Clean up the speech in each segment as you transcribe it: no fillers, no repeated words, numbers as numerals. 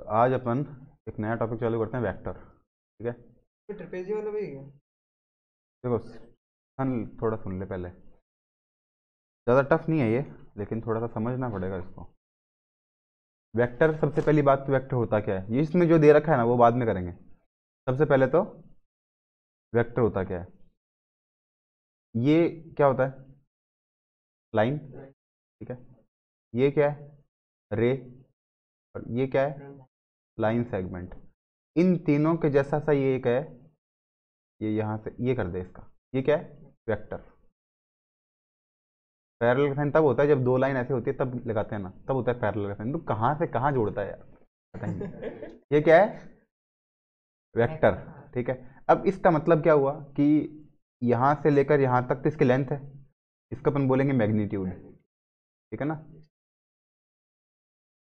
तो आज अपन एक नया टॉपिक चालू करते हैं, वेक्टर। ठीक है। ये ट्रेपेजी वाला भी है। देखो, थोड़ा सुन ले पहले। ज़्यादा टफ नहीं है ये, लेकिन थोड़ा सा समझना पड़ेगा इसको। वेक्टर, सबसे पहली बात तो वेक्टर होता क्या है, ये इसमें जो दे रखा है ना वो बाद में करेंगे। सबसे पहले तो वेक्टर होता क्या है। ये क्या होता है? लाइन। ठीक है। ये क्या है? रे। और ये क्या है? Line segment. इन तीनों के जैसा सा ये एक है। ये यहाँ से ये कर दे इसका, ये क्या है? वेक्टर। पैरेलल का साइन तब होता है जब दो लाइन ऐसे होती है, तब लगाते हैं ना, तब होता है पैरेलल का साइन। तो कहाँ से कहाँ जोड़ता है यार, पता ही नहीं। ये क्या है? वेक्टर। ठीक है। अब इसका मतलब क्या हुआ कि यहाँ से लेकर यहाँ तक तो इसकी लेंथ है, इसको अपन बोलेंगे मैग्नीट्यूड। ठीक है ना,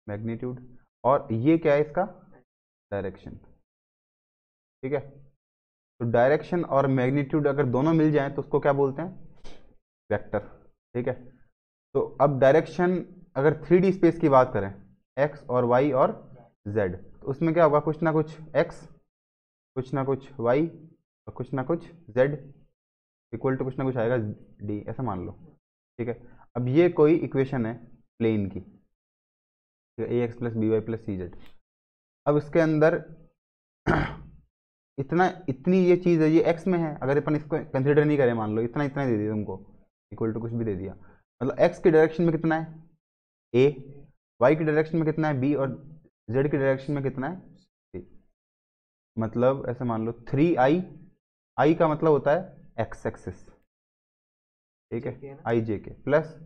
मैग्नीट्यूड। और ये क्या है इसका? डायरेक्शन। ठीक है। तो डायरेक्शन और मैग्नीट्यूड अगर दोनों मिल जाएं तो उसको क्या बोलते हैं? वेक्टर। ठीक है। तो अब डायरेक्शन, अगर 3D स्पेस की बात करें, एक्स और वाई और जेड, तो उसमें क्या होगा? कुछ ना कुछ एक्स, कुछ ना कुछ वाई और कुछ ना कुछ जेड, इक्वल टू कुछ ना कुछ आएगा डी, ऐसा मान लो। ठीक है। अब ये कोई इक्वेशन है प्लेन की, a x plus b y plus c z. अब इसके अंदर इतनी ये चीज़ है, ये एक्स में है, अगर अपन इसको कंसिडर नहीं करें, मान लो इतना इतना दे दिया तुमको, इक्वल टू कुछ भी दे दिया, मतलब एक्स की डायरेक्शन में कितना है? ए। वाई की डायरेक्शन में कितना है? बी। और जेड की डायरेक्शन में कितना है? सी। मतलब ऐसे मान लो 3i, आई का मतलब होता है एक्स एक्सिस। ठीक है, आई जे के प्लस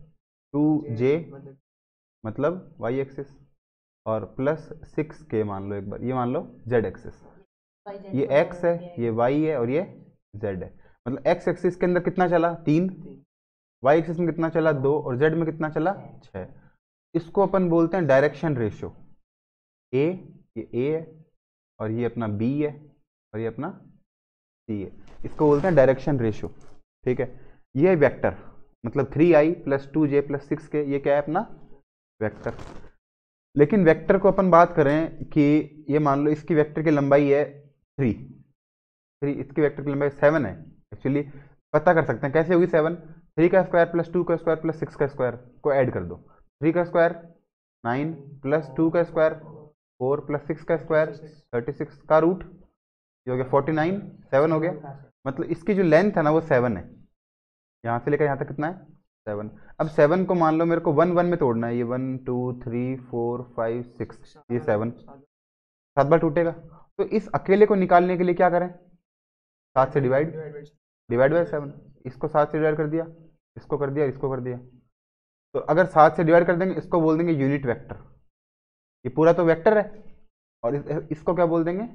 2j मतलब वाई एक्सिस, और प्लस 6k मान लो, एक बार ये मान लो जेड एक्सिस। ये x है, ये y है और ये z है। मतलब x एक्सिस के अंदर कितना चला? 3। y एक्सिस में कितना चला? 2। और z में कितना चला? 6। इसको अपन बोलते हैं डायरेक्शन रेशियो। a, ये a है, और ये अपना b है, और ये अपना c है। इसको बोलते हैं डायरेक्शन रेशियो। ठीक है। ये है वेक्टर, मतलब 3i plus 2j plus 6k, ये क्या है? अपना वेक्टर। लेकिन वेक्टर को अपन बात करें कि ये मान लो इसकी वेक्टर की लंबाई है 3, इसकी वेक्टर की लंबाई 7 है। एक्चुअली पता कर सकते हैं कैसे होगी 7। 3 का स्क्वायर प्लस 2 का स्क्वायर प्लस 6 का स्क्वायर को ऐड कर दो। 3 का स्क्वायर 9 प्लस 2 का स्क्वायर 4 प्लस 6 का स्क्वायर 36 का रूट, ये हो गया 49, 7 हो गया। मतलब इसकी जो लेंथ है ना वो 7 है, यहाँ से लेकर यहाँ तक कितना है? 7। अब 7 को मान लो मेरे को 1 1 में तोड़ना है, ये 1 2 3 4 5 6, ये 7 7 बार टूटेगा। तो इस अकेले को निकालने के लिए क्या करें? 7 से डिवाइड, डिवाइड बाय 7। इसको 7 से डिवाइड कर दिया, इसको कर दिया, इसको कर दिया। तो अगर 7 से डिवाइड कर देंगे, इसको बोल देंगे यूनिट वेक्टर। ये पूरा तो वेक्टर है, और इसको क्या बोल देंगे?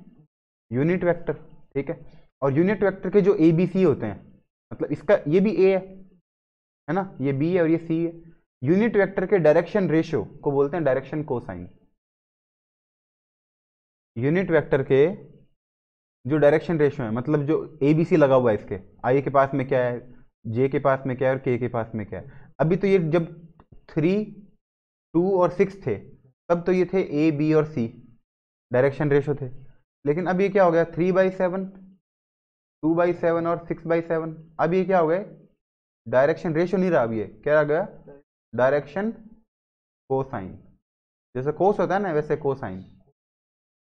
Unit vector. ठीक है। और यूनिट वेक्टर के जो ए बी सी होते हैं, मतलब इसका ये भी ए है ना, ये बी है और ये सी है। यूनिट वेक्टर के डायरेक्शन रेशियो को बोलते हैं डायरेक्शन कोसाइन। यूनिट वेक्टर के जो डायरेक्शन रेशियो है, मतलब जो ए बी सी लगा हुआ है, इसके आई के पास में क्या है, जे के पास में क्या है, और के पास में क्या है। अभी तो ये जब 3 2 और 6 थे, तब तो ये थे ए बी और सी डायरेक्शन रेशियो थे। लेकिन अब ये क्या हो गया? 3/7, 2/7 और 6/7। अब ये क्या हो गए? डायरेक्शन रेशियो नहीं रहा, अब ये क्या रह गया? Direction cosine. जैसे कोस होता है ना, वैसे कोसाइन।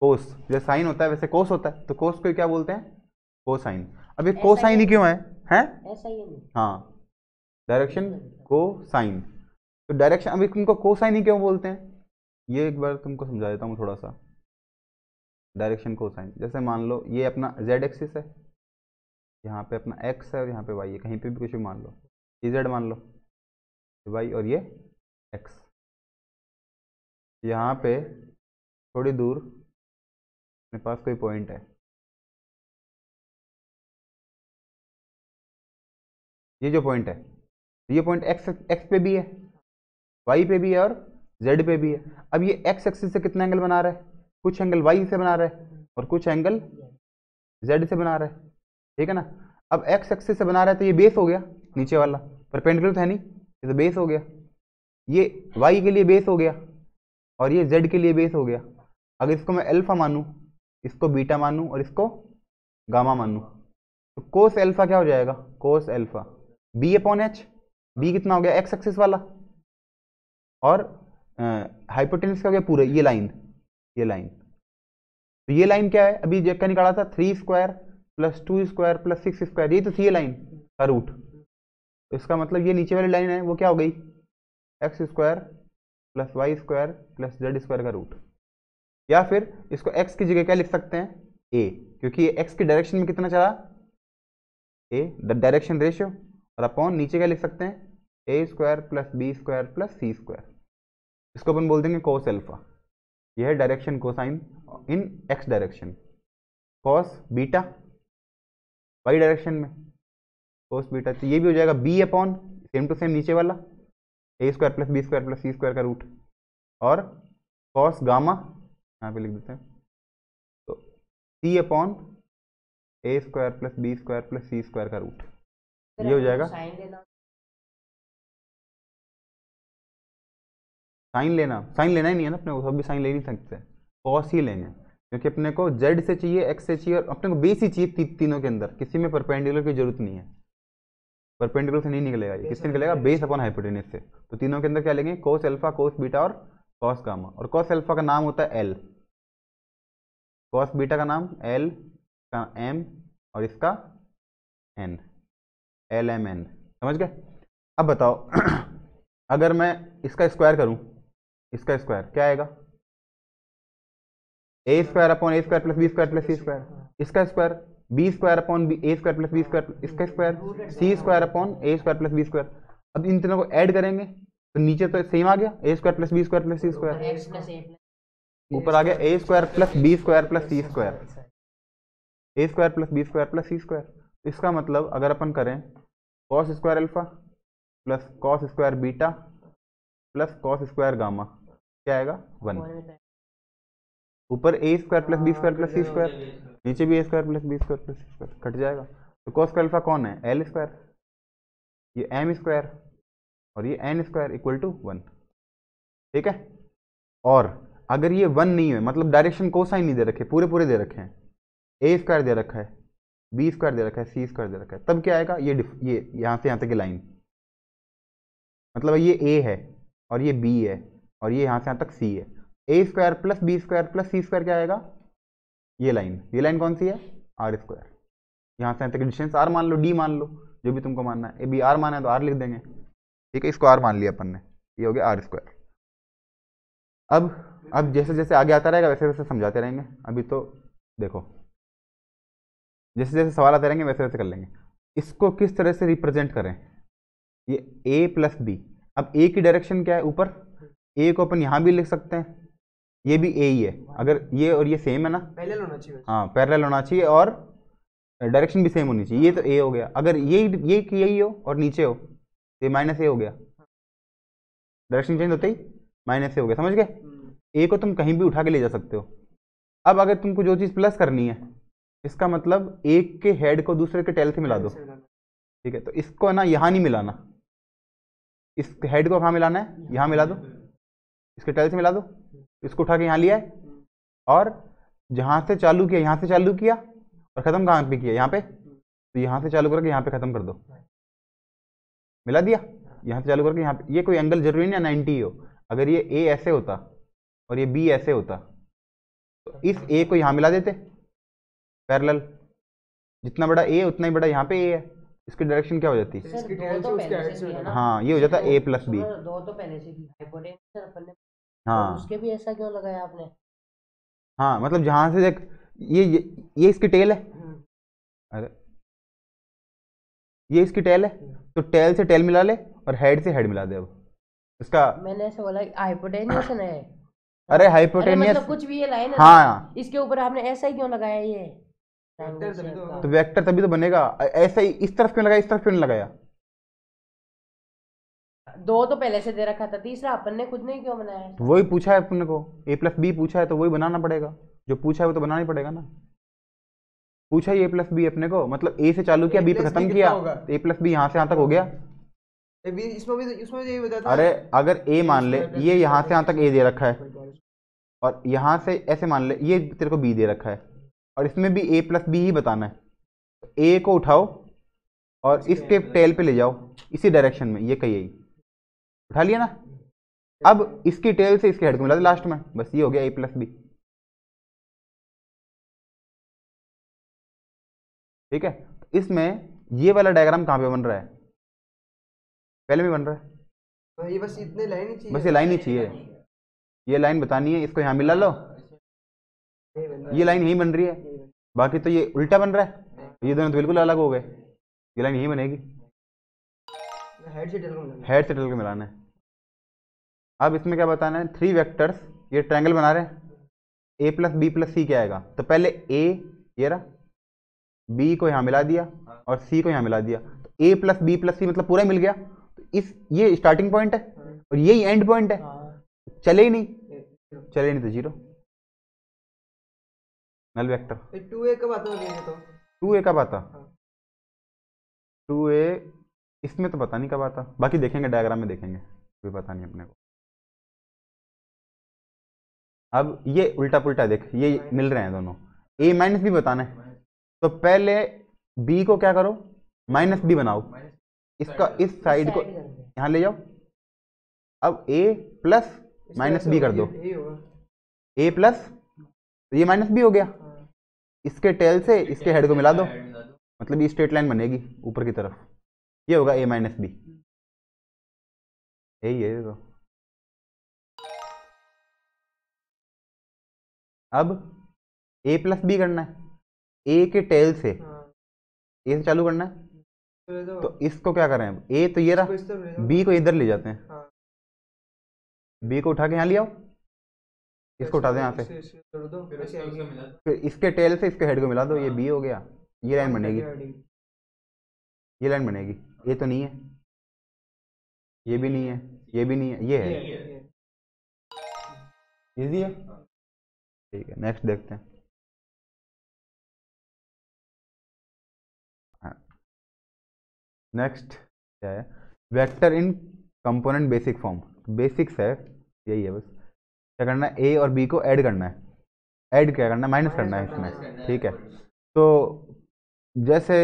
कोस जैसे साइन होता है वैसे कोस होता है, तो कोस को क्या बोलते हैं? कोसाइन। अब ये कोसाइन ही क्यों है? हैं? हाँ, डायरेक्शन कोसाइन। तो डायरेक्शन, अब इनको कोसाइन ही क्यों बोलते हैं, ये एक बार तुमको समझा देता हूँ थोड़ा सा। डायरेक्शन कोसाइन, जैसे मान लो ये अपना जेड एक्सिस है, यहाँ पे अपना एक्स है और यहाँ पे वाई है, कहीं पे भी कुछ भी मान लो, ये जेड मान लो, वाई और ये एक्स। यहाँ पे थोड़ी दूर मेरे पास कोई पॉइंट है, ये जो पॉइंट है, ये पॉइंट एक्स एक्स पे भी है, वाई पे भी है और जेड पे भी है। अब ये एक्स एक्सिस से कितना एंगल बना रहा है? कुछ एंगल वाई से बना रहा है और कुछ एंगल जेड से बना रहा है। ठीक है ना। अब एक्स एक्सिस से बना रहा है तो ये बेस हो गया, नीचे वाला परपेंडिकुलर था नहीं, ये तो बेस हो गया। ये वाई के लिए बेस हो गया और ये जेड के लिए बेस हो गया। अगर इसको मैं अल्फा मानूं, इसको बीटा मानूं और इसको गामा मानूं, तो कोस अल्फा क्या हो जाएगा, cos alpha b upon h, b कितना हो गया एक्स एक्सिस वाला, और हाइपोटेन्यूस का हो गया पूरा ये लाइन, ये लाइन। तो ये लाइन क्या है, अभी क्या निकाला था, 3 square plus 2 square plus 6 square, ये तो थी ये लाइन का रूट। तो इसका मतलब ये नीचे वाली लाइन है वो क्या हो गई, x square plus y square plus z square का रूट। या फिर इसको एक्स की जगह क्या लिख सकते हैं, ए, क्योंकि ये एक्स की डायरेक्शन में कितना चला, ए डायरेक्शन रेशियो, और अपॉन नीचे क्या लिख सकते हैं, a square plus b square plus c square. इसको अपन बोल देंगे कोस अल्फा। यह है direction cosine in x direction. Cos beta y direction में कोस बीटा, तो ये भी हो जाएगा b upon same to same नीचे वाला a square plus b square plus c square का रूट, और कॉस गामा यहाँ पे लिख देते हैं, तो c upon a square plus b square plus c square का रूट। ये हो जाएगा साइन लेना, साइन लेना ही नहीं है ना अपने को, भी साइन ले नहीं सकते, कॉस ही लेंगे, क्योंकि अपने को जेड से चाहिए, एक्स से चाहिए, और अपने को बेस ही चाहिए तीनों के अंदर, किसी में परपेंडिकुलर की जरूरत नहीं है, परपेंडिकुलर से नहीं निकलेगा ये, किससे निकलेगा, बेस अपॉन हाइपोटेन्यूस से। तो तीनों के अंदर क्या लेंगे, कोस अल्फा कोस बीटा और कॉस गामा। और कॉस अल्फा का नाम होता है एल, कॉस बीटा का नाम एल का एम, और इसका एन, एल एम एन, समझ गए। अब बताओ अगर मैं इसका स्क्वायर करूं, इसका स्क्वायर क्या आएगा, a square upon a square plus b square plus c square, इसका square b square upon a square plus b square, इसका square c square upon a square plus b square. अब इन तीनों को ऐड करेंगे तो नीचे तो सेम आ गया, a square plus b square plus c square, ऊपर आ गया a square plus b square plus c square, a square plus b square plus c square. इसका मतलब अगर अपन करें cos square alpha plus cos square beta plus cos square gamma, क्या आएगा 1, ऊपर a square plus b square plus c square, नीचे भी a square plus b square plus c square, cut जाएगा। तो कॉस का अल्फा कौन है, एल स्क्वायर, ये एम स्क्वायर, और ये एन स्क्वायर इक्वल टू 1, ठीक है। और अगर ये 1 नहीं है, मतलब डायरेक्शन कोसाइन नहीं दे रखे, पूरे पूरे दे रखे हैं, ए स्क्वायर दे रखा है, बी स्क्वायर दे रखा है, सी स्क्वायर दे रखा है, तब क्या आएगा, ये यहाँ से यहाँ तक की लाइन, मतलब ये ए है और ये बी है और ये यहाँ से यहाँ तक सी है, a square plus b square plus c square क्या आएगा, ये लाइन कौन सी है, आर स्क्वायर। यहाँ से यहाँ तक की डिस्टेंस आर मान लो, डी मान लो, जो भी तुमको मानना है, ए बी आर माना है तो आर लिख देंगे, ठीक है, इसको आर मान लिया अपन ने, ये हो गया आर स्क्वायर। अब जैसे जैसे आगे आता रहेगा वैसे वैसे समझाते रहेंगे, अभी तो देखो जैसे जैसे सवाल आते रहेंगे वैसे वैसे कर लेंगे। इसको किस तरह से रिप्रेजेंट करें, ये ए प्लस बी, अब ए की डायरेक्शन क्या है ऊपर, ए को अपन यहाँ भी लिख सकते हैं, ये भी ए ही है, अगर ये और ये सेम है ना, पैरेलल होना चाहिए, हाँ पैरेलल होना चाहिए, और डायरेक्शन भी सेम होनी चाहिए, ये तो ए हो गया, अगर ये यही हो और नीचे हो तो ये माइनस ए हो गया, डायरेक्शन चेंज होते ही माइनस ए हो गया, समझ गए। ए को तुम कहीं भी उठा के ले जा सकते हो। अब अगर तुमको जो चीज़ प्लस करनी है, इसका मतलब एक के हेड को दूसरे के टेल से मिला दो, ठीक है, तो इसको ना यहाँ नहीं मिलाना, इस हेड को कहाँ मिलाना है, यहाँ मिला दो, इसके टेल से मिला दो, इसको उठा के यहाँ लिया है, और जहाँ से चालू किया यहाँ से चालू किया, और ख़त्म कहाँ पे किया, यहाँ पे, तो यहाँ से चालू करके यहाँ पे ख़त्म कर दो, मिला दिया, यहाँ से चालू करके यहाँ पे, ये कोई एंगल जरूरी नहीं है 90 हो, अगर ये ए ऐसे होता और ये बी ऐसे होता तो इस ए को यहाँ मिला देते पैरेलल, जितना बड़ा ए उतना ही बड़ा यहाँ पे ए है, इसकी डायरेक्शन क्या हो जाती है, इसकी टेल से उसके हेड से मिला ना, हाँ ये हो जाता है ए प्लस बी, दो तो पहले से थी हाइपोटेन्यूस अपन ने, हाँ उसके भी ऐसा क्यों लगाया आपने, हाँ मतलब जहाँ से देख ये इसकी टेल है, अरे ये इसकी टेल है, तो टेल से टेल मिला ले और हेड से हेड मिला दे। अब इसका मैंने ऐसे बोला हाइपोटेन्यूस है, अरे हाइपोटेनियस मतलब कुछ भी ये लाइन है हाँ, इसके ऊपर आपने ऐसा ही क्यों लगाया ये तो वेक्टर तभी तो बनेगा, ऐसा ही इस तरफ क्यों लगाया, इस तरफ क्यों नहीं लगाया, दो तो पहले से दे रखा था, तीसरा अपन ने खुद ने क्यों बनाया, वही पूछा है अपने को, ए प्लस बी पूछा है तो वही बनाना पड़ेगा, जो पूछा है वो तो बनाना ही पड़ेगा ना, पूछा ही ए प्लस बी अपने को, मतलब ए से चालू किया बी पे खत्म किया, ए प्लस बी यहाँ से यहाँ तक हो गया, इसमें यही बताया था, अरे अगर ए मान ले ये यहाँ से यहाँ तक ए दे रखा है, और यहाँ से ऐसे मान ले ये तेरे को बी दे रखा है और इसमें भी ए प्लस बी ही बताना है। ए को उठाओ और इसके टेल पे ले जाओ इसी डायरेक्शन में, ये कही उठा लिया ना। अब इसकी टेल से इसके हेड को मिला दो लास्ट में, बस ये हो गया ए प्लस बी। ठीक है, इसमें ये वाला डायग्राम कहाँ पे बन रहा है? पहले भी बन रहा है, ये बस इतने लाइन ही चाहिए, बस ये लाइन ही चाहिए, ये लाइन बतानी है, इसको यहाँ मिला लो, ये लाइन यही बन रही है, बाकी तो ये उल्टा बन रहा है, ये दोनों तो बिल्कुल अलग हो गए, ये लाइन यही बनेगी, हेड से टेल को मिलाना हेड से टेल को मिलाना है। अब इसमें क्या बताना है? 3 वेक्टर्स ये ट्रायंगल बना रहे हैं, ए प्लस बी प्लस सी क्या आएगा? तो पहले ए ये रहा, बी को यहाँ मिला दिया और सी को यहाँ मिला दिया, तो ए प्लस बी प्लस सी मतलब पूरा मिल गया। तो इस ये स्टार्टिंग पॉइंट है और यही एंड पॉइंट है, चले ही नहीं, चले ही नहीं तो जीरो, नल वेक्टर। 2a कब आता है? तो 2a कब आता? 2a इसमें तो पता नहीं कब आता, बाकी देखेंगे डायग्राम में देखेंगे, कोई पता नहीं अपने को। अब ये उल्टा पुल्टा देख, ये मिल रहे हैं दोनों, a माइनस बी बताना है, तो पहले b को क्या करो? माइनस बी बनाओ, इसका इस साइड को यहाँ ले जाओ, अब a प्लस माइनस बी कर दो, a प्लस, तो ये माइनस बी हो गया, इसके टेल से इसके हेड को मिला दो, मतलब ये स्ट्रेट लाइन बनेगी ऊपर की तरफ, ये होगा a माइनस बी, यही है तो। अब a प्लस बी करना है, a के टेल से a से चालू करना है, तो इसको क्या करें? a तो ये रहा, b को इधर ले जाते हैं, b को उठा के यहाँ ले आओ, इसको उठा दो यहाँ से, फिर इसके टेल से इसके हेड को मिला दो, ये b हो गया, ये लाइन बनेगी, ये लाइन बनेगी, ये तो नहीं है, ये भी नहीं है, ये भी नहीं है, ये है, इजी है। ठीक है, नेक्स्ट देखते हैं। नेक्स्ट क्या है? वेक्टर इन कंपोनेंट बेसिक फॉर्म, बेसिक्स है, यही है बस। क्या करना है? ए और बी को ऐड करना है, ऐड क्या करना है? माइनस करना है इसमें, ठीक है। तो जैसे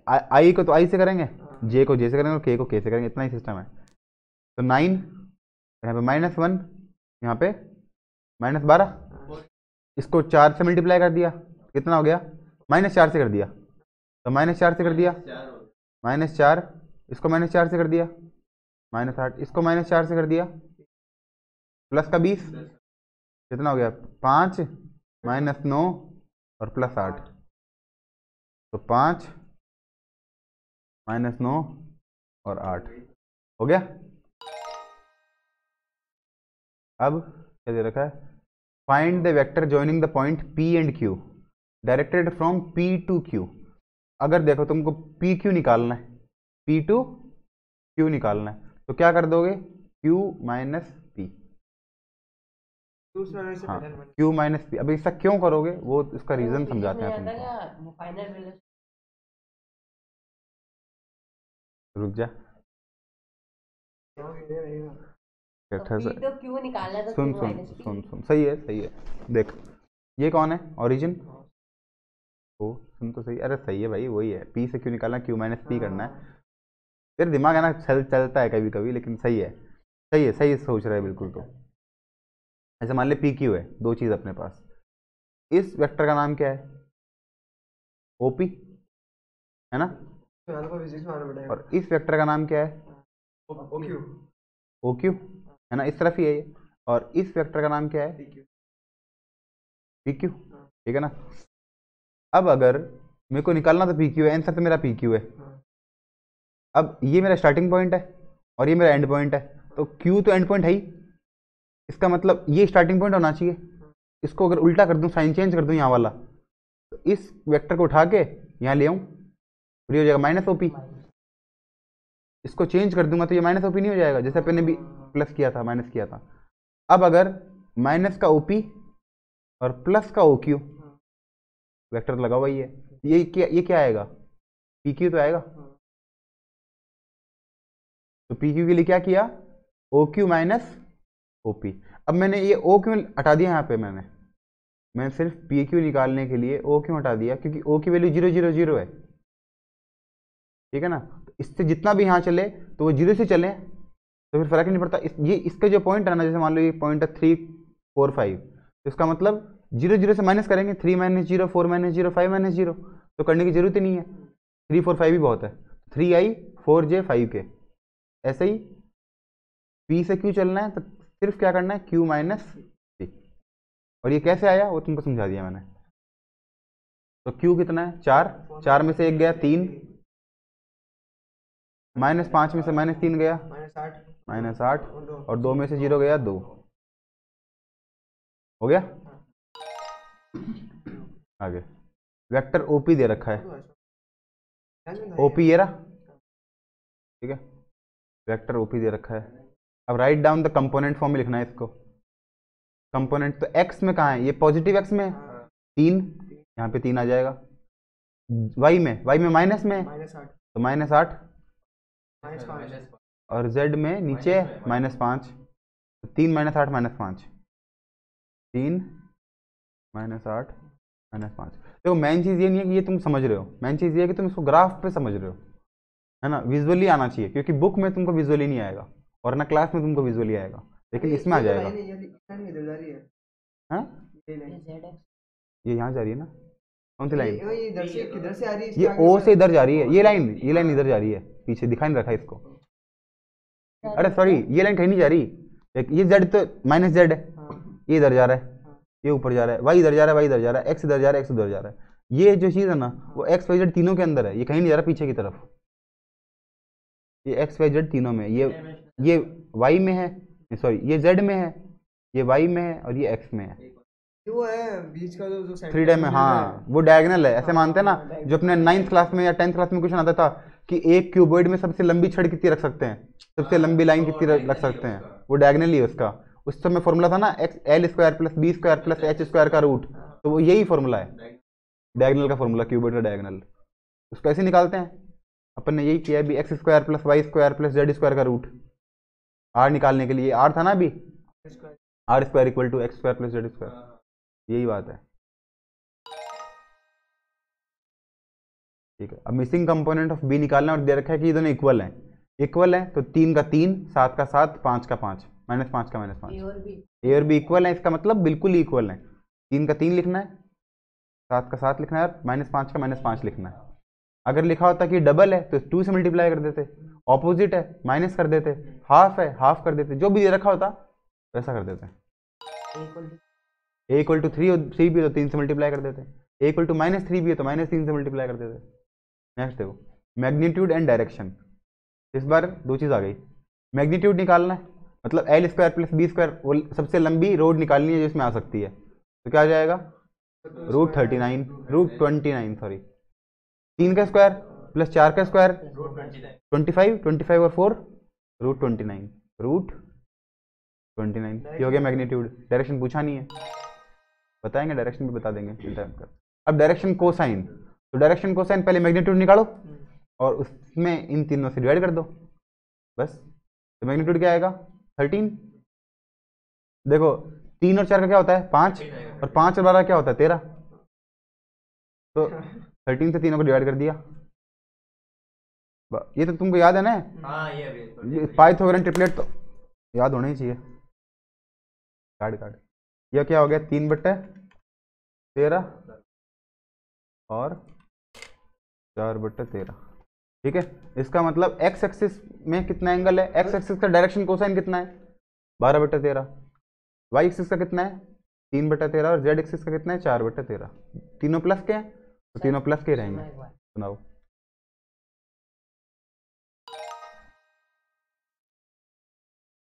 आई को तो आई से करेंगे, जे को जे से करेंगे और के को के से करेंगे, इतना ही सिस्टम है। तो 9 यहाँ पे -1, यहाँ पे -12, इसको 4 से मल्टीप्लाई कर दिया, कितना हो गया? -4 से कर दिया, तो -4 से कर दिया, -4, इसको -4 से कर दिया, -8, इसको -4 से कर दिया, प्लस का 20, कितना हो गया? 5 -9 और +8, तो 5 -9 और 8 हो गया। अब क्या दे रखा है? Find the vector joining the point P and Q directed from P to Q। अगर देखो तुमको P Q निकालना है, P टू Q निकालना है, तो क्या कर दोगे? Q माइनस P, हाँ Q माइनस P। अब ऐसा क्यों करोगे वो इसका रीजन समझाते हैं तुमको, रुक जा, क्यों निकालना? तो सुन सुन सुन सुन, सही है सही है। देख ये कौन है? ओरिजिन, ओ सुन तो सही, अरे सही है भाई, वही है। P से क्यों निकालना? Q माइनस P करना है। तेरे दिमाग है ना, चलता है कभी कभी, लेकिन सही है, सही है, सही सोच रहा है बिल्कुल। तो ऐसे मान ले PQ है, दो चीज अपने पास, इस वेक्टर का नाम क्या है? OP है ना, और इस वेक्टर का नाम क्या है? OQ है ना, इस तरफ ही है ये, और इस वेक्टर का नाम क्या है? PQ, ठीक है ना। अब अगर मेरे को निकालना तो PQ है, आंसर तो मेरा PQ है। अब ये मेरा स्टार्टिंग पॉइंट है और ये मेरा एंड पॉइंट है, तो Q तो एंड पॉइंट है ही, इसका मतलब ये स्टार्टिंग पॉइंट होना चाहिए। इसको अगर उल्टा कर दूं, साइन चेंज कर दूं यहाँ वाला, तो इस वेक्टर को उठा के यहाँ ले आऊँ, तो ये हो जाएगा -OP। इसको चेंज कर दूंगा तो ये -OP नहीं हो जाएगा, जैसे अपने भी प्लस किया था, माइनस किया था। अब अगर माइनस का OP और प्लस का OQ वेक्टर लगा हुआ ही है, ये क्या आएगा? PQ तो आएगा। तो PQ के लिए क्या किया? OQ minus OP। अब मैंने ये ओ क्यों हटा दिया यहाँ पे, मैंने सिर्फ पी क्यू निकालने के लिए ओ क्यों हटा दिया, क्योंकि ओ की वैल्यू 0 0 0 है, ठीक है ना। तो इससे जितना भी यहाँ चले तो वो 0 से चले तो फिर फर्क नहीं पड़ता। ये इसके जो पॉइंट है ना, जैसे मान लो ये पॉइंट है 3 4 5, तो इसका मतलब 0 0 से माइनस करेंगे, 3 - 0 4 - 0 5 - 0, तो करने की जरूरत ही नहीं है, 3 4 5 ही बहुत है, 3i 4j 5k। ऐसे ही p से q चलना है तो सिर्फ क्या करना है, q माइनस p। और ये कैसे आया वो तुमको समझा दिया मैंने। तो q कितना है 4, 4 में से 1 गया 3, -5 में से -3 गया -8, और 2 में से 0 गया 2, हो गया। आगे वेक्टर ओपी दे रखा है, ओपी ये रहा, ठीक है, वेक्टर ओपी दे रखा है। अब write down the component form में लिखना है इसको। कंपोनेंट तो x में कहाँ है, ये पॉजिटिव x में है 3, यहाँ पे 3 आ जाएगा। y में माइनस में है तो -8, और z में नीचे -5, तो 3 - 8 -5, 3 - 8 -5। देखो मेन चीज़ ये नहीं है कि ये तुम समझ रहे हो, मेन चीज़ ये है कि तुम इसको ग्राफ पे समझ रहे हो, है ना। विजुअली आना चाहिए, क्योंकि बुक में तुमको विजुअली नहीं आएगा और ना क्लास में तुमको विजुअली आएगा, लेकिन इसमें आ जाएगा। हाँ ये यहाँ जा रही है ना, कौन सी लाइन, किधर से आ रही है, ये ओ से इधर जा रही है, ये लाइन इधर जा रही है, पीछे दिखा नहीं रखा है इसको। अरे सॉरी, ये लाइन कहीं नहीं जा रही, ये z तो -z है, ये इधर जा रहा है, ये ऊपर जा रहा है, y इधर जा रहा है, y इधर जा रहा है, x इधर जा रहा है, x उधर जा रहा है। ये जो चीज़ है ना वो x y z तीनों के अंदर है, ये कहीं नहीं जा रहा पीछे की तरफ, ये x y z तीनों में, ये y में है, सॉरी ये z में है, ये y में है, और ये x में है। वो है बीच का जो 3 डायमेंशन, हाँ वो डायगोनल है, ऐसे मानते हैं ना, जो अपने 9th क्लास में या 10th क्लास में क्वेश्चन आता था कि एक क्यूबॉइड में सबसे लंबी छड़ कितनी रख सकते हैं, सबसे लंबी लाइन कितनी रख सकते हैं, वो डायगोनल ही है उसका। उस समय फॉर्मूला था ना l² + b² + h² का रूट, तो वो यही फॉर्मूला है डायगोनल का फॉर्मूला, क्यूबॉइड का डायगोनल, उसको ऐसे निकालते हैं। अपन ने यही किया है, x² + y² + z² का रूट, r निकालने के लिए, r था ना अभी, r² = x² + z², यही बात है, ठीक है। अब मिसिंग कंपोनेंट ऑफ बी निकालना, और दे रखा है कि ये दोनों इक्वल है, तो 3 का 3, 7 का 7, 5 का 5, -5 का -5, ए और बी इक्वल है, इसका मतलब बिल्कुल ही इक्वल है। 3 का 3 लिखना है, 7 का 7 लिखना है, और -5 का -5 लिखना है। अगर लिखा होता कि डबल है तो 2 से मल्टीप्लाई कर देते, ऑपोजिट है माइनस कर देते, हाफ है हाफ कर देते, जो भी दे रखा होता वैसा कर देते। a = 3 भी है तो 3 से मल्टीप्लाई कर देते, a = -3 भी है तो -3 से मल्टीप्लाई कर देते। नेक्स्ट देखो, मैग्नीट्यूड एंड डायरेक्शन। इस बार दो चीज़ आ गई, मैग्नीट्यूड निकालना है, मतलब l² + b², वो सबसे लंबी रोड निकालनी है जो इसमें आ सकती है, तो क्या आ जाएगा, √29 सॉरी, 3 का स्क्वायर प्लस 4 का स्क्वायर 25 और 4 √29 ये हो गया मैग्नीट्यूड। डायरेक्शन पूछा नहीं है, बताएंगे डायरेक्शन भी बता देंगे। अब डायरेक्शन कोसाइन, तो डायरेक्शन कोसाइन पहले मैग्नीट्यूड निकालो और उसमें इन तीनों से डिवाइड कर दो बस, तो मैग्नीट्यूड क्या आएगा 13। देखो 3 और 4 का क्या होता है 5, और 5 और 12 क्या होता है 13, तो 13 से तीनों को डिवाइड कर दिया। ये तो तुमको याद है ना, ये पाइथागोरन ट्रिपलेट तो याद होना ही चाहिए। काट यह क्या हो गया 3/13 और 4/13, ठीक है। इसका मतलब x एक्सिस में कितना एंगल है, x एक्सिस का डायरेक्शन कोसाइन कितना है 12/13, y एक्सिस का कितना है 3/13, और z एक्सिस का कितना है 4/13। तीनों प्लस के हैं तो तीनों प्लस के रहेंगे। सुनाओ,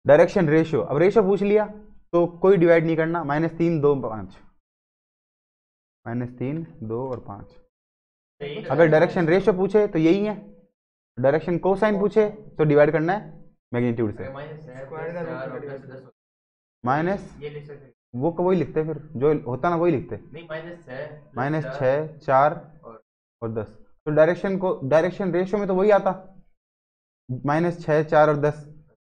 डायरेक्शन रेशियो, अब रेशियो पूछ लिया तो कोई डिवाइड नहीं करना, -3 2 5, -3 2 और 5। अगर डायरेक्शन रेशियो पूछे तो यही है, डायरेक्शन कोसाइन पूछे तो डिवाइड करना है मैग्नीट्यूड से, माइनस वो वही लिखते फिर जो होता ना वही लिखते, -6 4 और 10। तो डायरेक्शन रेशियो में तो वही आता -6 4 और 10,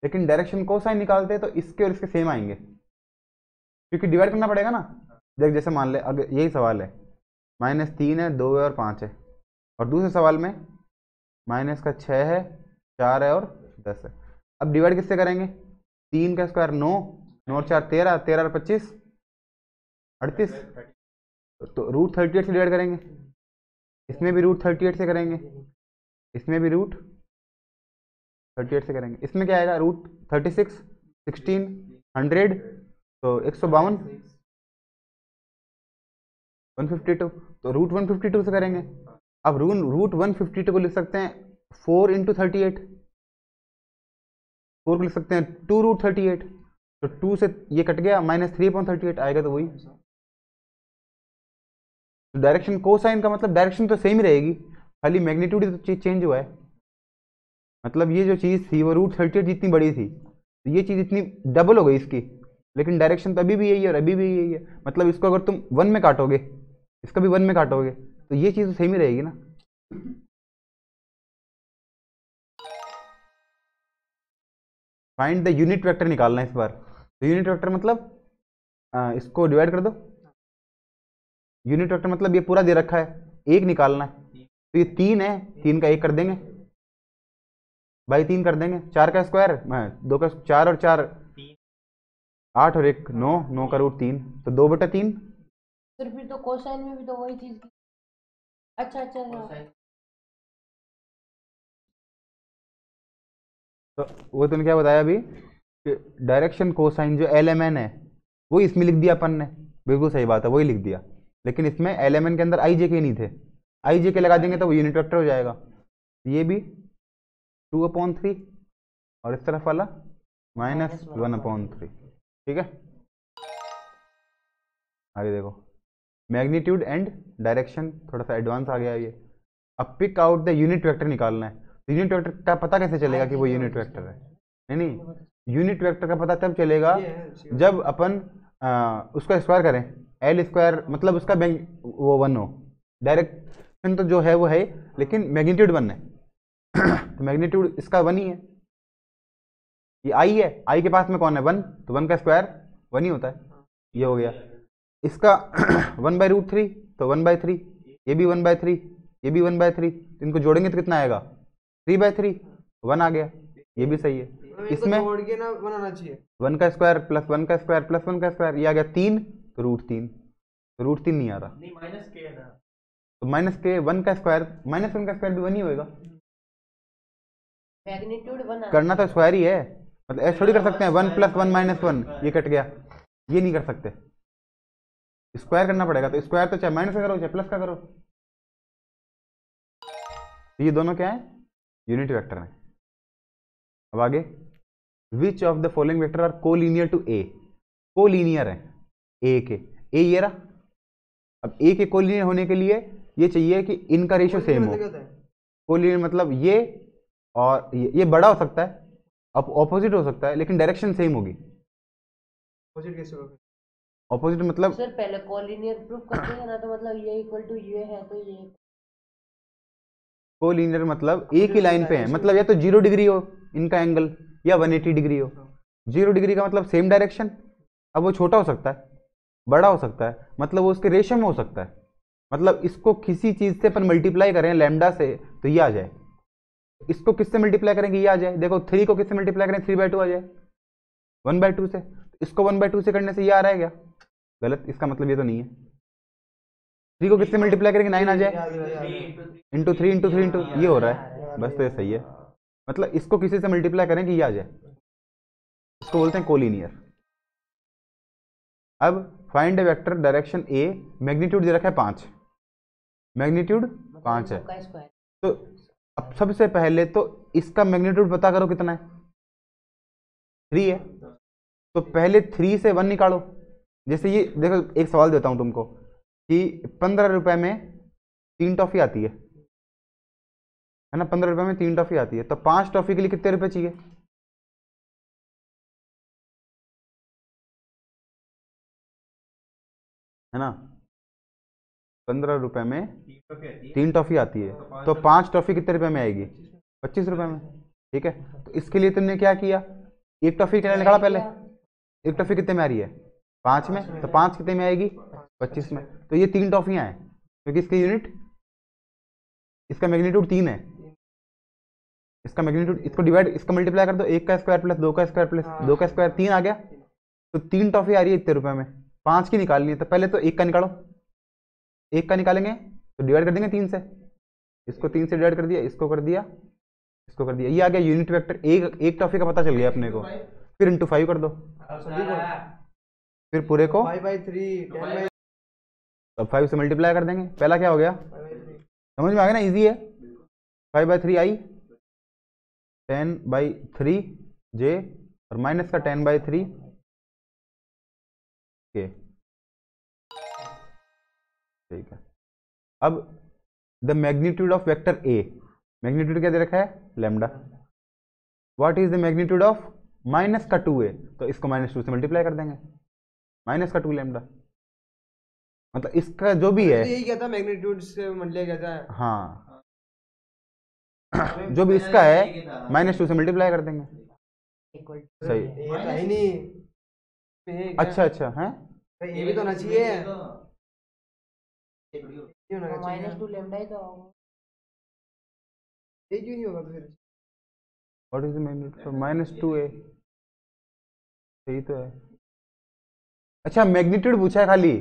लेकिन डायरेक्शन कोसाइन निकालते तो इसके और इसके सेम आएंगे, क्योंकि डिवाइड करना पड़ेगा ना। देख जैसे मान ले, अगर यही सवाल है, -3 है, 2 है और 5 है, और दूसरे सवाल में माइनस का 6 है, 4 है और 10 है। अब डिवाइड किससे करेंगे? 3 का स्क्वायर 9, 9 और 4 13, 13 और 25 38, तो √38 से डिवाइड करेंगे। इसमें भी √38 से करेंगे, इसमें भी √38 से करेंगे। इसमें क्या आएगा? √36, 16, 100, तो 152, 152, तो √152 से करेंगे। अब √152 को लिख सकते हैं 4 × 38, 4 को लिख सकते हैं 2√38, तो 2 से ये कट गया, -3/38 आएगा, तो वही। तो डायरेक्शन कोसाइन का मतलब डायरेक्शन तो सेम ही रहेगी, खाली मैग्नीट्यूड ही तो चीज चेंज हुआ है। मतलब ये जो चीज़ थी वो √38 जितनी बड़ी थी, तो ये चीज़ इतनी डबल हो गई इसकी, लेकिन डायरेक्शन तो अभी भी यही है और अभी भी यही है। मतलब इसको अगर तुम 1 में काटोगे, इसका भी 1 में काटोगे, तो ये चीज़ तो सेम ही रहेगी ना। फाइंड द यूनिट वेक्टर निकालना है इस बार। तो यूनिट वेक्टर मतलब इसको डिवाइड कर दो। यूनिट वेक्टर मतलब ये पूरा दे रखा है, 1 निकालना है, तो ये 3 है, 3 का 1 कर देंगे, बाई 3 कर देंगे, 4 का स्क्वायर 2 का 4 और 4 8 और 1 9, 9 का √3, तो 2/3। फिर तो कोसाइन में भी तो वही चीज की। अच्छा अच्छा हाँ। तो वो तुमने क्या बताया अभी कि डायरेक्शन कोसाइन जो LMN है वो इसमें लिख दिया अपन ने, बिल्कुल सही बात है, वही लिख दिया, लेकिन इसमें LMN के अंदर IJK नहीं थे, IJK लगा देंगे तो वो यूनिट वेक्टर हो जाएगा। ये भी 2/3 और इस तरफ वाला -1/3, ठीक है। आगे देखो, मैग्नीट्यूड एंड डायरेक्शन, थोड़ा सा एडवांस आ गया ये। अब pick out the unit vector निकालना है। तो यूनिट वेक्टर का पता कैसे चलेगा कि वो यूनिट वेक्टर है? नहीं, यूनिट वेक्टर का पता तब चलेगा जब अपन उसका स्क्वायर करें, L स्क्वायर, मतलब उसका वो 1 हो। डायरेक्शन तो जो है वो है, लेकिन मैग्नीट्यूड 1 है तो मैग्नीट्यूड इसका 1 ही है। ये I है, I के पास में कौन है? 1, तो 1 का स्क्वायर 1 ही होता है। ये हो गया इसका 1/√3, तो 1/3, ये भी 1/3, ये भी 1/3, इनको जोड़ेंगे तो कितना आएगा? 3/3, 1 आ गया, ये भी सही है। इसमें जोड़ के ना बनाना चाहिए, 1 का स्क्वायर प्लस 1 का स्क्वायर प्लस 1 का स्क्वायर, ये आ गया 3, तो √3, तो √3 नहीं आ रहा, नहीं माइनस के है ना, तो -k, 1 का स्क्वायर -1 का स्क्वायर भी 1 ही होएगा। मैग्नीट्यूड बना करना तो स्क्वायर ही है, मतलब ऐसे थोड़ी कर सकते हैं 1 + 1 - 1, ये कट गया, ये नहीं कर सकते, स्क्वायर करना पड़ेगा। तो स्क्वायर तो चाहे माइनस का करो चाहे प्लस का करो, तो ये दोनों क्या है? यूनिट वेक्टर है। अब आगे, which of the following vector are collinear to a? Collinear है ए के, ए ये रहा। अब ए के कोलिनियर होने के लिए ये चाहिए कि इनका रेशियो सेम हो। कोलिनियर मतलब ये और ये बड़ा हो सकता है, अब ऑपोजिट हो सकता है, लेकिन डायरेक्शन सेम होगी। अपोजिट कैसे होगा? ऑपोजिट मतलब सर पहले कोलिनियर प्रूफ करते हैं ना, तो मतलब ये इक्वल टू ये है, तो ये कोलिनियर मतलब एक ही लाइन पे है, मतलब या तो 0 डिग्री हो इनका एंगल या 180 डिग्री हो। 0 डिग्री का मतलब सेम डायरेक्शन, अब वो छोटा हो सकता है, बड़ा हो सकता है, मतलब वो उसके रेशियो में हो सकता है। मतलब इसको किसी चीज से अपन मल्टीप्लाई करें लैम्डा से तो ये आ जाए, इसको किससे मल्टीप्लाई करेंगे ये आ जाए। देखो 3 को किससे मल्टीप्लाई करें? 3/2 आ जाए, 1/2 से। इसको 1/2 से करने से ये आ रहा है क्या? गलत, इसका मतलब ये तो नहीं है। 3 को किससे मल्टीप्लाई करेंगे? 9 आ जाए, × 3 × 3 × ये हो रहा है, बस तो ये सही है। मतलब इसको किसी से मल्टीप्लाई करें कि ये आ जाए, इसको बोलते हैं कोलिनियर। अब फाइंड वेक्टर डायरेक्शन ए, मैग्नीट्यूड दे रखा है 5, मैग्नीट्यूड 5 है। का स्क्वायर। तो अब सबसे पहले तो इसका मैग्नीट्यूड पता करो कितना है, 3 है, तो पहले 3 से 1 निकालो। जैसे ये देखो, एक सवाल देता हूं तुमको कि 15 रुपए में 3 टॉफी आती है ना, 15 रुपए में 3 टॉफी आती है, तो 5 टॉफी के लिए कितने रुपए चाहिए? है ना, 15 रुपए में 3 टॉफी आती है, तो 5 टॉफी कितने रुपए में आएगी? 25 रुपए में, ठीक है। तो इसके लिए तुमने क्या किया? एक टॉफी कितना निकाला पहले? एक टॉफी कितने में आ रही है? 5 में, तो 5 कितने में आएगी 25 में। तो ये 3 टॉफियां हैं क्योंकि इसकी यूनिट, इसका मैग्नीट्यूड 3 है, इसका मैग्नीट्यूड, इसको डिवाइड, इसका मल्टीप्लाई कर दो, 1 का स्क्वायर प्लस 2 का स्क्वायर प्लस 2 का स्क्वायर 3 आ गया। तो 3 टॉफी आ रही है इतने रुपए में, 5 की निकालनी है, तो पहले तो 1 का निकालो, 1 का निकालेंगे तो डिवाइड कर देंगे 3 से, इसको 3 से डिवाइड कर दिया, इसको कर दिया, इसको कर दिया, ये आ गया यूनिट वेक्टर। एक टॉफी का पता चल गया अपने को, फिर इंटू 5 कर दो, सभी को फिर पूरे को 5/3 10/3 अब 5 से मल्टीप्लाई कर देंगे। पहला क्या हो गया, समझ में आ गया ना, इजी है। 5/3 आई, 10/3 जे और माइनस का 10/3 के, ठीक है। अब the magnitude of vector A, magnitude क्या दे रखा है lambda, what is the magnitude of minus का 2a, तो इसको -2 से मल्टीप्लाई कर देंगे, माइनस का 2 लैम्डा, मतलब इसका जो भी है, यही क्या था मैग्नीट्यूड से मल्टीप्लाई क्या था। हाँ जो भी इसका है -2 से मल्टीप्लाई कर देंगे, इक्वल सही। ये तो है ही नहीं, ये क्या? अच्छा अच्छा है, ये भी तो होना चाहिए, ये होना चाहिए, -2 लैम्डा ही तो होगा। ये क्यों नहीं होगा तो फिर। What is the magnitude of -2a, सही तो है। अच्छा मैग्नीट्यूड पूछा है खाली,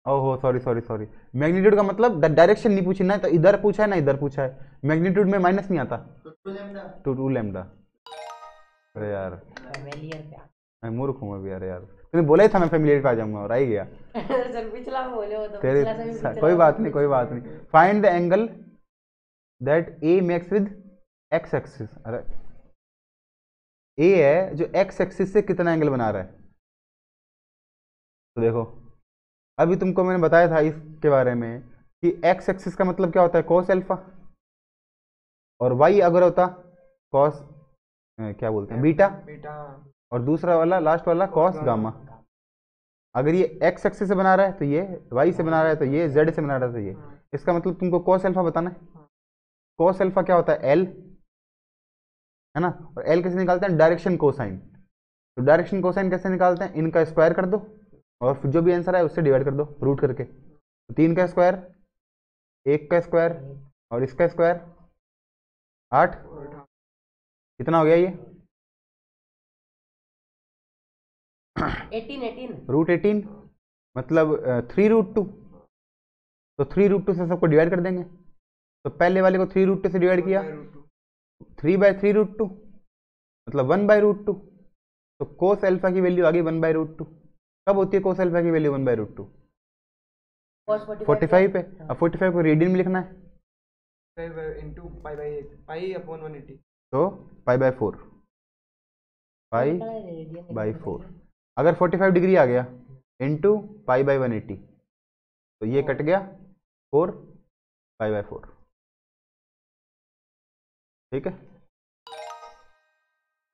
ओहो सॉरी सॉरी सॉरी, मैग्नीट्यूड का मतलब डायरेक्शन नहीं पूछी ना, तो इधर पूछा है ना इधर पूछा है, मैग्नीट्यूड में माइनस नहीं आता, 2 लैम्डा। अरे यार फैमिलियर क्या मैं मूर्ख हूँ अभी यार, तूने बोला ही था मैं फैमिलियर पे आ जाऊंगा और आ ही गया। सर पिछला बोले हो तो तेरे पिछला से भी पिछला कोई बात नहीं, कोई बात नहीं। Find the angle that A makes with x axis, अरे ए है जो एक्स एक्सिस से कितना एंगल बना रहा है, तो देखो अभी तुमको मैंने बताया था इसके बारे में कि एक्स एक्सिस का मतलब क्या होता है कॉस अल्फा, और वाई अगर होता कॉस क्या बोलते हैं बीटा, बेटा और दूसरा वाला लास्ट वाला कॉस गामा। अगर ये एक्स एक्सिस से बना रहा है तो ये, वाई से बना रहा है तो ये, जेड से बना रहा है तो ये, इसका मतलब तुमको कॉस अल्फा बताना है। कॉस अल्फा क्या होता है एल, है ना, और एल कैसे निकालते हैं डायरेक्शन कोसाइन, तो डायरेक्शन कोसाइन कैसे निकालते हैं, इनका स्क्वायर कर दो और फिर जो भी आंसर है उससे डिवाइड कर दो रूट करके, तो 3 का स्क्वायर, 1 का स्क्वायर और इसका स्क्वायर 8, कितना हो गया ये 18 रूट 18, मतलब 3√2, तो 3√2 से सबको डिवाइड कर देंगे, तो पहले वाले को 3√2 से डिवाइड किया, 3/3√2 मतलब 1/√2, तो कोस अल्फा की वैल्यू आ गई 1/√2। कब होती है कोस अल्फा की वैल्यू 1/√2, cos 45 पे। अब 45 को रेडियन में लिखना है, 5 pi/8 pi/180, तो π/4, π/4, अगर 45 डिग्री आ गया इंटू π/180, तो ये कट गया 4 π/4, ठीक है।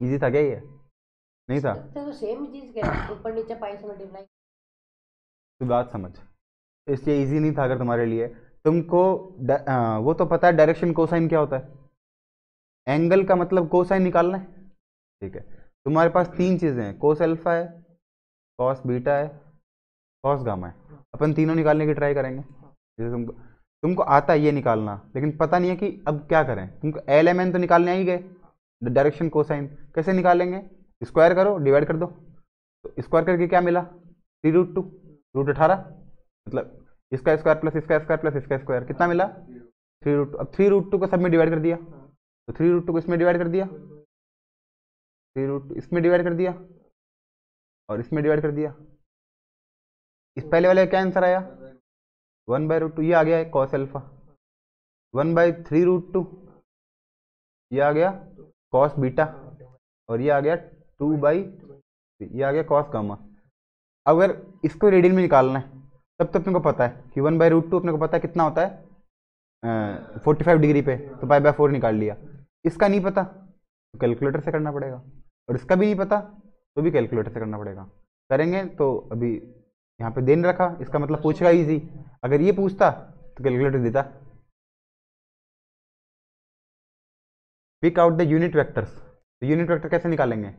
इजी था क्या ये, नहीं था, तो सेम चीज क्या है, ऊपर नीचे पाई से मल्टीप्लाई। तो बात समझ, इसलिए इजी नहीं था अगर तुम्हारे लिए। तुमको वो तो पता है डायरेक्शन कोसाइन क्या होता है, एंगल का मतलब कोसाइन निकालना है, ठीक है। तुम्हारे पास 3 चीजें हैं, कोस अल्फा है, कॉस बीटा है, कॉस गामा है, अपन तीनों निकालने की ट्राई करेंगे। जैसे तुमको आता है ये निकालना, लेकिन पता नहीं है कि अब क्या करें, तुमको एल एम एन तो निकालने आ ही गए, डायरेक्शन कोसाइन कैसे निकालेंगे, स्क्वायर करो डिवाइड कर दो, तो स्क्वायर करके क्या मिला 3√2, रूट 18, मतलब इसका स्क्वायर प्लस इसका स्क्वायर प्लस इसका स्क्वायर कितना मिला 3√2। अब 3√2 को सब में डिवाइड कर दिया, तो 3√2 को इसमें डिवाइड कर दिया, 3√2 इसमें डिवाइड कर दिया और इसमें डिवाइड कर दिया, इस पहले वाले का क्या आंसर आया 1/√2, ये आ गया कॉस अल्फा, 1/3√2 ये आ गया कॉस बीटा, और ये आ गया 2/3 ये आ गया कॉस गामा। अगर इसको रेडियन में निकालना है तब तक तुमको पता है कि 1/√2 अपने को पता है कितना होता है 45 डिग्री पे, तो π/4 निकाल लिया। इसका नहीं पता तो कैलकुलेटर से करना पड़ेगा, और इसका भी नहीं पता तो भी कैलकुलेटर से करना पड़ेगा। करेंगे तो अभी यहाँ पे देन रखा, इसका मतलब पूछेगा इजी, अगर ये पूछता तो कैलकुलेटर देता। Pick out the unit vectors, तो यूनिट वेक्टर कैसे निकालेंगे,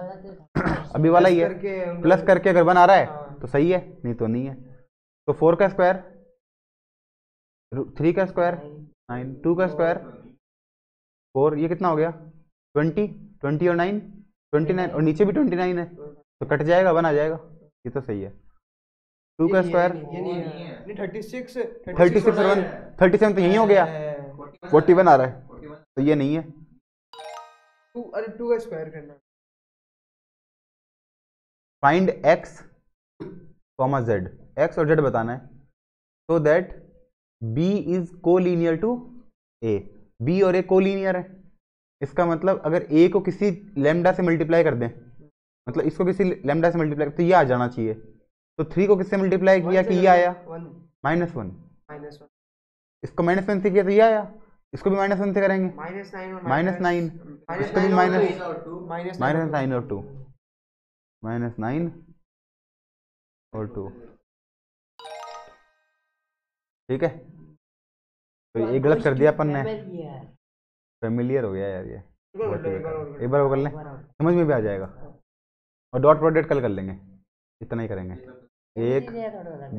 गलत है। अभी वाला ही है, करके प्लस करके अगर 1 आ रहा है हाँ। तो सही है, नहीं तो नहीं है। तो 4 का स्क्वायर 3 का स्क्वायर 9, 2 का स्क्वायर 4, ये कितना हो गया 20, 20 और 9 29, और नीचे भी 29 है तो कट जाएगा, 1 आ जाएगा, ये तो सही है। 2 का स्क्वायर ये नहीं है, नहीं 36 36 और 1 37 तो यही हो गया, 41 आ रहा है तो ये नहीं है। 2, अरे 2 का स्क्वायर करना। फाइंड x, z, x और z बताना है, so that b is collinear to a, b और a कोलीनियर है। इसका मतलब अगर a को किसी लैम्डा से मल्टीप्लाई कर दें, मतलब इसको किसी लैम्डा से मल्टीप्लाई तो ये आ जाना चाहिए। तो 3 को किससे मल्टीप्लाई किया कि ये आया -1, इसको -1 से किया तो ये आया, इसको भी -1 से करेंगे -9, इसको भी -9 और 2 -9 और 2, ठीक है। तो ये गलत कर दिया अपन ने, फेमिलियर हो गया यार ये, एक बार वो कर लें, समझ में भी आ जाएगा। और डॉट प्रोडक्ट कल कर लेंगे, इतना ही करेंगे। 1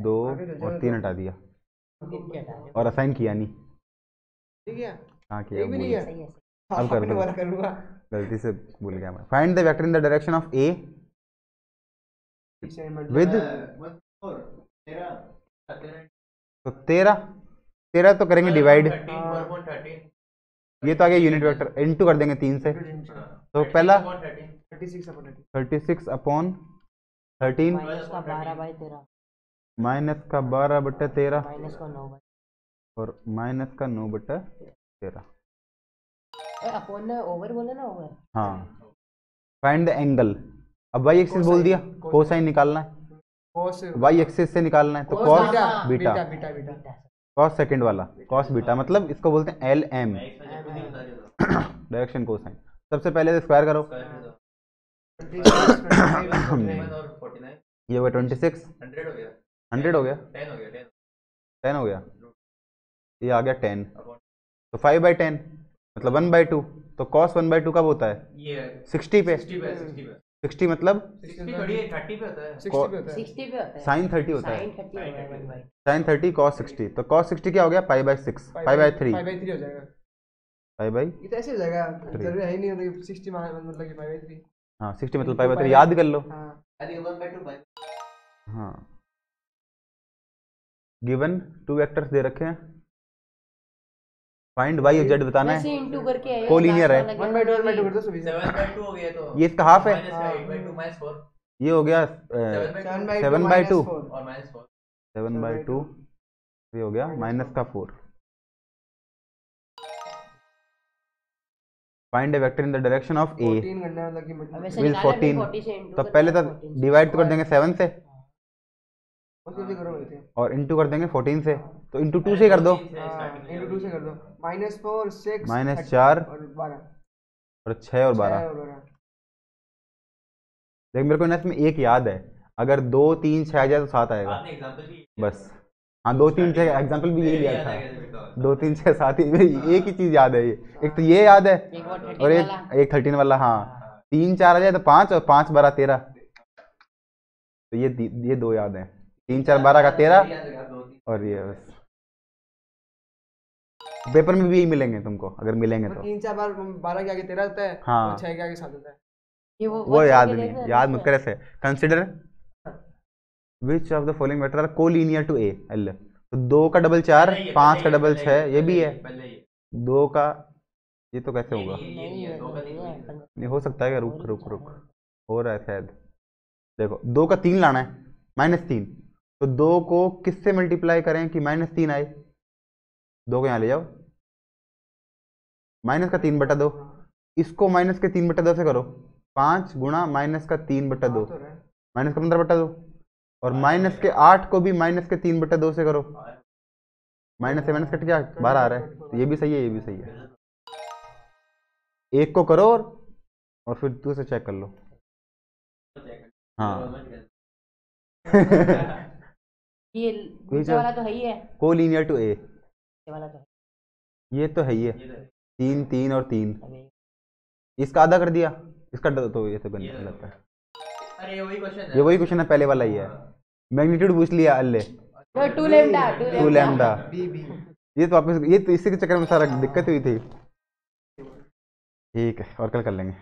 2 और 3 हटा दिया और असाइन किया नहीं, ठीक है, हाँ किया, एक भी नहीं है। अब कर दो, करूंगा गलती से भूल गया मैं। Find the vector in the direction of a with, तो 13 तो करेंगे डिवाइड, ये तो आ गया यूनिट वेक्टर, इनटू कर देंगे 3 से, तो पहला 36 अपॉन 13 माइनस का 12/13 और माइनस का 9/13। अपॉन ने ओवर बोला ना, ओवर। हाँ, फाइंड द एंगल, अब वाई एक्सिस बोल दिया, कोसाइन निकालना है, वाई एक्सिस से निकालना है, तो कॉस बीटा, कॉस सेकंड वाला कॉस बीटा, मतलब इसको बोलते हैं एल एम, डायरेक्शन कोसाइन। सबसे पहले तो स्क्वायर करो, ये हो गया 26, 100 हो गया, 10 हो गया, ये आ गया 10, तो 5/10 मतलब 1/2, तो cos 1/2 कब होता है 60 पे, 60 मतलब 60 पे होता है, साइन 30 होता है, साइन साइन 30 cos 60, तो cos 60 क्या हो गया π/6, π/3 5/3 हो जाएगा, π/, ये तो ऐसे हो जाएगा, जरूरी है ही नहीं मतलब 60 मतलब कि 5/3। हाँ 60 मतलब π/3, याद कर लो। हाँ, हाँ, गिवन 2 वेक्टर्स दे रखे हैं, फाइंड y और z बताना है, इनटू करके आएगा, कोलिनियर है, 1/2 कर दो सभी से। 7/2 हो गया तो ये इसका हाफ है, -8/2 -4 ये हो गया 7/2 और -4 7/2, ये हो गया -4। Find A vector in the direction of a 14 करना है मतलब कि वैसे विद निकाला भी 14, 40 से into तो करके पहले तो 14 से। डिवाइड तो कर देंगे 7 से कौन से करो वैसे, और इंटू कर देंगे 14 से, तो इंटू 2 से कर दो, इनटू 2 से कर दो, -4 6 -4 और 12 और 6 और 12। देख मेरे को ना इसमें एक याद है, अगर 2 3 6 आ जाए तो 7 आएगा आपने एग्जांपल भी बस। हाँ 2 3 6 एग्जाम्पल भी यही लिया था, 2 3 6 7 ही, एक ही चीज याद है ये, एक तो ये याद है एक और 13 और वाला। एक 13 वाला। हाँ 3 4 आ जाए तो 5 और 5 12 13, तो ये 2 याद है, 3 4 12 का 13 और ये बस। पेपर में भी यही मिलेंगे तुमको अगर मिलेंगे तो, 3 4 बार 12 के आगे 13 होता है, हाँ। और 6 के आगे 7 होता है। ये वो याद नहीं, याद मत करे से। Consider which of the following vector are collinear to a l, तो 2 का डबल 4, 5 का डबल 6, ये भी है, 2 का ये तो कैसे होगा, नहीं हो सकता है क्या, रुक रुक रुक हो रहा है शायद। देखो 2 का 3 लाना है -3, तो 2 को किससे मल्टीप्लाई करें कि -3 आए, 2 को यहाँ ले जाओ, माइनस का 3/2, इसको माइनस के 3/2 से करो, 5 गुणा माइनस का 3/2 माइनस का 15/2, और माइनस के 8 को भी माइनस के 3/2 से करो, माइनस से माइनस कट गया 12 आ रहा है, तो ये भी सही है, ये भी सही है। एक को करो और फिर दूसरे चेक कर लो। हाँ ये दूसरा वाला तो है ही है, कोलिनियर टू ए, ये वाला तो है। ये तो है ही है, 3 3 और 3, इसका आधा कर दिया इसका तो ये तो गलत है। अरे ये वही क्वेश्चन है। ये वही क्वेश्चन है, पहले वाला ही है। मैग्नीट्यूड पूछ लिया अल्ले, तो 2 लैम्डा 2 लैम्डा। बी ये तो वापस, ये तो इसी के चक्कर में सारा दिक्कत हुई थी। ठीक है, और कल कर लेंगे।